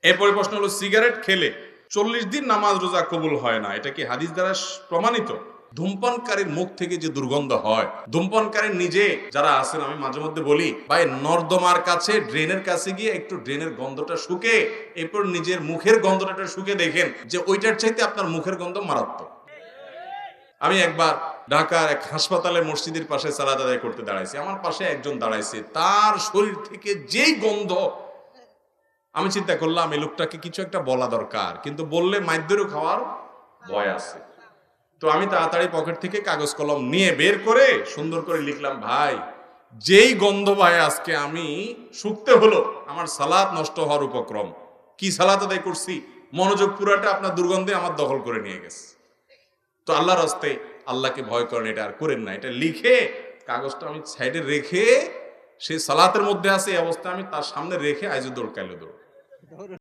এরপরে প্রশ্ন হলো, সিগারেট খেলে 40 দিন নামাজ রোজা কবুল হয় না, এটা কি হাদিস দ্বারা প্রমাণিত? ধূমপানকারীর মুখ থেকে যে দুর্গন্ধ হয়, ধূমপানকারী নিজে যারা আছেন, আমি মাঝে মধ্যে বলি ভাই, নর্দমার কাছে, ড্রেনের কাছে গিয়ে একটু ড্রেনের গন্ধটা শুকে, এরপর নিজের মুখের গন্ধটা শুকে দেখেন যে ওইটার চাইতে আপনার মুখের গন্ধ মারাত্মক। আমি একবার ঢাকার এক হাসপাতালে মসজিদের পাশে সালাত আদায় করতে দাঁড়াইছি, আমার পাশে একজন দাঁড়াইছে, তার শরীর থেকে যেই গন্ধ, আমি চিন্তা করলাম এই লোকটাকে কিছু একটা বলা দরকার, কিন্তু বললে মাইদ্যেরও খাওয়ার ভয় আছে। তো আমি তাড়াতাড়ি পকেট থেকে কাগজ কলম নিয়ে বের করে সুন্দর করে লিখলাম, ভাই যেই গন্ধ ভাই আজকে আমি শুকতে হলো, আমার সালাত নষ্ট হওয়ার উপক্রম। কি সালাত আদায় করছি, মনোযোগ পুরাটা আপনার দুর্গন্ধে আমার দখল করে নিয়ে গেছে। তো আল্লাহর রাস্তায় আল্লাহকে ভয় করেন, এটা আর করেন না। এটা লিখে কাগজটা আমি সাইডে রেখে, সে সালাতের মধ্যে আছে এই অবস্থা, আমি তার সামনে রেখে আইজুদ্দোর কাইলো দৌড়।